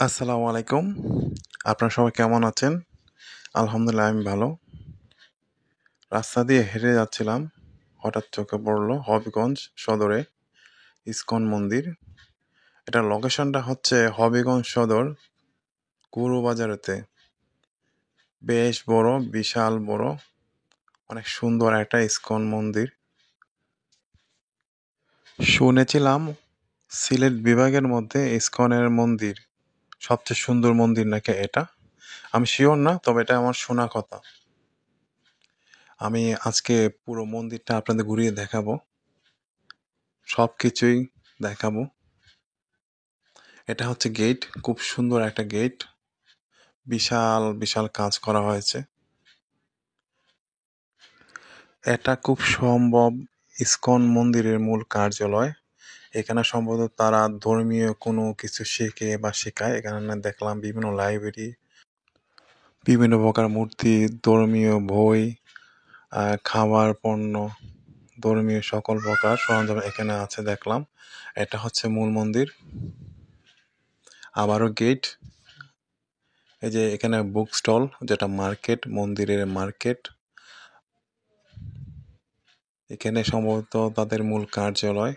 আসসালামু আলাইকুম। আপনারা সবাই কেমন আছেন? আলহামদুলিল্লাহ আমি ভালো। রাস্তা দিয়ে হেঁটে যাচ্ছিলাম। হঠাৎ চোখে পড়ল হবিগঞ্জ সদরে ইসকন মন্দির। এটার লোকেশনটা হচ্ছে হবিগঞ্জ সদর গরুবাজারেতে। বেশ বড়, বিশাল বড়, অনেক সুন্দর একটা ইসকন মন্দির। শুনেছিলাম সিলেট বিভাগের মধ্যে ইসকনের মন্দির সবচেয়ে সুন্দর মন্দির নাকি এটা। আমি শিওর না, তবে এটা আমার শোনা কথা। আমি আজকে পুরো মন্দিরটা আপনাদের ঘুরিয়ে দেখাবো, সব কিছুই দেখাবো। এটা হচ্ছে গেট, খুব সুন্দর একটা গেট, বিশাল বিশাল কাজ করা হয়েছে। এটা খুব সম্ভব ইসকন মন্দিরের মূল কার্যালয়। এখানে সম্ভবত তারা ধর্মীয় কোনো কিছু শেখে বা শেখায়। এখানে দেখলাম বিভিন্ন লাইব্রেরি, বিভিন্ন প্রকার মূর্তি, ধর্মীয় বই, খাবার পণ্য, ধর্মীয় সকল প্রকার সরঞ্জাম এখানে আছে দেখলাম। এটা হচ্ছে মূল মন্দির। আবারও গেট। এই যে এখানে বুক স্টল, যেটা মার্কেট, মন্দিরের মার্কেট। এখানে সম্ভবত তাদের মূল কার্যালয়।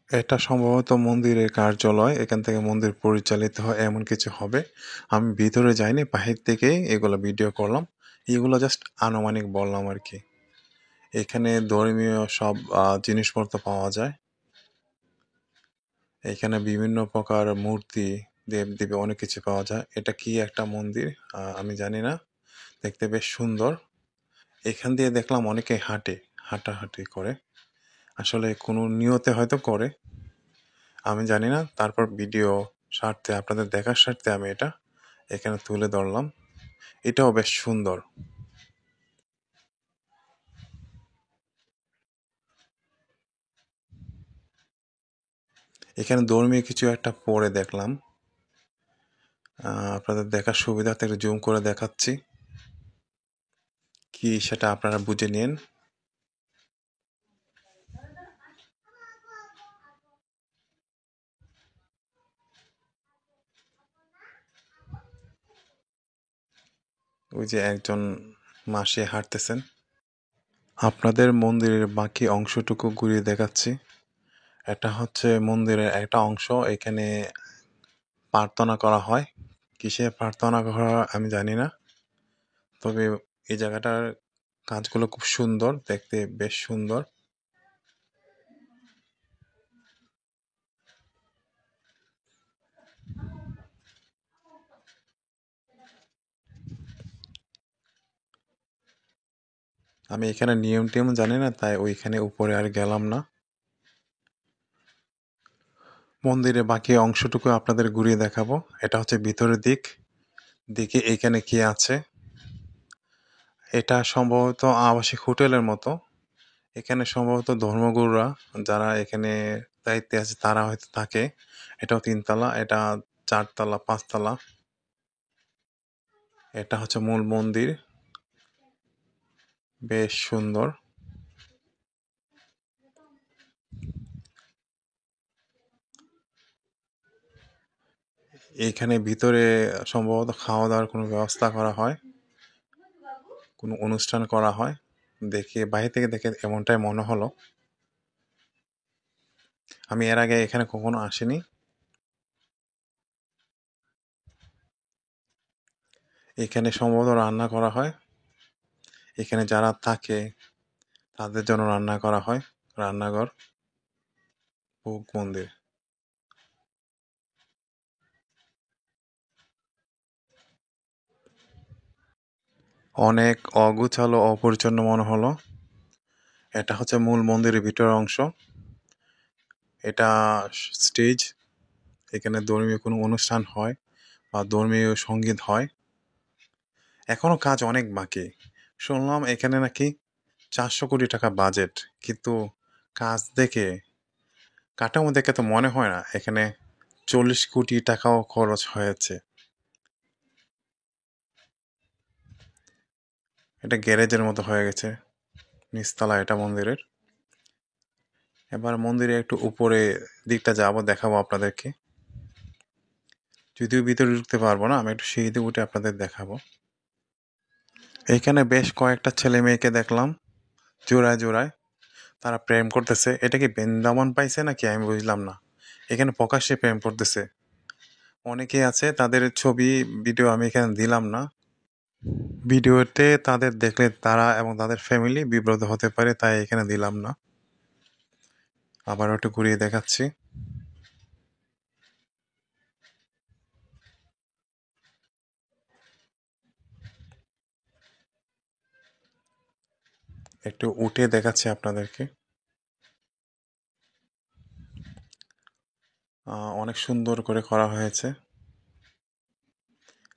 এটা সম্ভবত মন্দিরের কার্যালয়, এখান থেকে মন্দির পরিচালিত হয় এমন কিছু হবে। আমি ভিতরে যাইনি, বাহির থেকেই এগুলো ভিডিও করলাম। এগুলো জাস্ট আনুমানিক বললাম আর কি। এখানে ধর্মীয় সব জিনিসপত্র পাওয়া যায়। এখানে বিভিন্ন প্রকার মূর্তি, দেবদেবী অনেক কিছু পাওয়া যায়। এটা কি একটা মন্দির আমি জানি না, দেখতে বেশ সুন্দর। এখান দিয়ে দেখলাম অনেকে হাঁটাহাঁটি করে। আসলে কোনো নিয়তে হয়তো করে, আমি জানি না। তারপর ভিডিও স্বার্থে, আপনাদের দেখার স্বার্থে আমি এটা এখানে তুলে ধরলাম। এটাও বেশ সুন্দর। এখানে ধর্মীয় কিছু একটা পরে দেখলাম। আপনাদের দেখার সুবিধার্থে একটু জুম করে দেখাচ্ছি, কি সেটা আপনারা বুঝে নিন। ওই যে একজন মাসি হাঁটতেছেন। আপনাদের মন্দিরের বাকি অংশটুকু ঘুরিয়ে দেখাচ্ছি। এটা হচ্ছে মন্দিরের একটা অংশ। এখানে প্রার্থনা করা হয়। কিসে প্রার্থনা করা হয় আমি জানি না, তবে এই জায়গাটার কাজগুলো খুব সুন্দর, দেখতে বেশ সুন্দর। আমি এখানে নিয়ম টিয়ম জানি না, তাই ওইখানে উপরে আর গেলাম না। মন্দিরের বাকি অংশটুকু আপনাদের ঘুরিয়ে দেখাবো। এটা হচ্ছে ভিতরের দিক। দিকে এখানে কি আছে, এটা সম্ভবত আবাসিক হোটেলের মতো। এখানে সম্ভবত ধর্মগুরুরা যারা এখানে দায়িত্বে আছে তারা হয়তো থাকে। এটাও 3 তলা, এটা 4 তলা, 5 তলা। এটা হচ্ছে মূল মন্দির, বেশ সুন্দর। এইখানে ভিতরে সম্ভবত খাওয়া দাওয়ার কোনো ব্যবস্থা করা হয়, কোনো অনুষ্ঠান করা হয়। দেখে বাইরে থেকে দেখে এমনটাই মনে হলো। আমি এর আগে এখানে কখনো আসিনি। এখানে সম্ভবত রান্না করা হয়। এখানে যারা থাকে তাদের জন্য রান্না করা হয়, রান্নাঘর, ভোগ মন্দির। অনেক অগুছালো, অপরিচ্ছন্ন মনে হলো। এটা হচ্ছে মূল মন্দিরের ভিতরের অংশ। এটা স্টেজ। এখানে ধর্মীয় কোনো অনুষ্ঠান হয় বা ধর্মীয় সঙ্গীত হয়। এখনো কাজ অনেক বাকি। শুনলাম এখানে নাকি 400 কোটি টাকা বাজেট, কিন্তু কাজ দেখে, কাঠামো দেখে তো মনে হয় না এখানে 40 কোটি টাকাও খরচ হয়েছে। এটা গ্যারেজের মতো হয়ে গেছে, নিচতলা এটা মন্দিরের। এবার মন্দিরে একটু উপরে দিকটা যাব, দেখাবো আপনাদেরকে। যদিও ভিতরে ঢুকতে পারবো না, আমি একটু সিঁড়িতে উঠে আপনাদের দেখাবো। এইখানে বেশ কয়েকটা ছেলে মেয়েকে দেখলাম জোড়ায় জোড়ায়, তারা প্রেম করতেছে। এটা কি বৃন্দাবন পাইছে নাকি আমি বুঝলাম না। এখানে প্রকাশ্যে প্রেম করতেছে। অনেকেই আছে, তাদের ছবি ভিডিও আমি এখানে দিলাম না। ভিডিওতে তাদের দেখলে তারা এবং তাদের ফ্যামিলি বিব্রত হতে পারে, তাই এখানে দিলাম না। আবার একটু ঘুরিয়ে দেখাচ্ছি। একটু উঠে দেখাচ্ছি আপনাদেরকে। অনেক সুন্দর করে করা হয়েছে।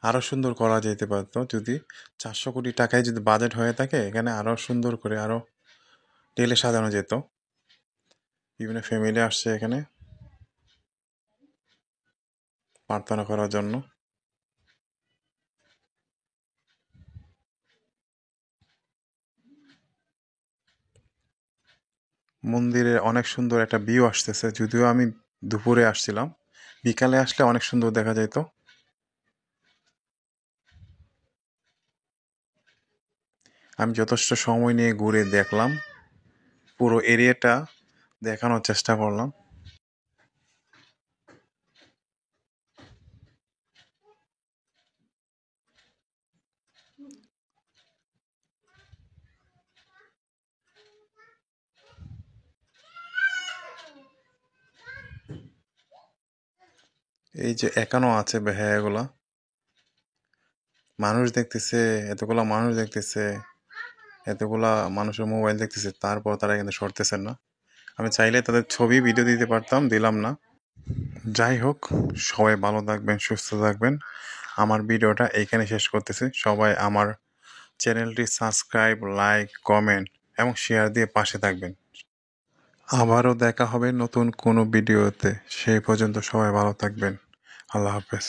আরো সুন্দর করা যেতে পারতো, যদি 400 কোটি টাকায় যদি বাজেট হয়ে থাকে, এখানে আরো সুন্দর করে আরো টেলে সাজানো যেত। বিভিন্ন ফ্যামিলি আসছে এখানে প্রার্থনা করার জন্য। মন্দিরে অনেক সুন্দর একটা ভিউ আসতেছে, যদিও আমি দুপুরে আসছিলাম, বিকালে আসলে অনেক সুন্দর দেখা যেত। আমি যথেষ্ট সময় নিয়ে ঘুরে দেখলাম, পুরো এরিয়াটা দেখানোর চেষ্টা করলাম। এই যে একানো আছে বেহায়াগুলা, মানুষ দেখতেছে, এতগুলা মানুষ দেখতেছে, এতগুলা মানুষের মোবাইল দেখতেছে, তারপর তারা কিন্তু সরতেছেন না। আমি চাইলে তাদের ছবি ভিডিও দিতে পারতাম, দিলাম না। যাই হোক, সবাই ভালো থাকবেন, সুস্থ থাকবেন। আমার ভিডিওটা এইখানে শেষ করতেছি। সবাই আমার চ্যানেলটি সাবস্ক্রাইব, লাইক, কমেন্ট এবং শেয়ার দিয়ে পাশে থাকবেন। আবারও দেখা হবে নতুন কোনো ভিডিওতে। সেই পর্যন্ত সবাই ভালো থাকবেন। আল্লাহ হাফেজ।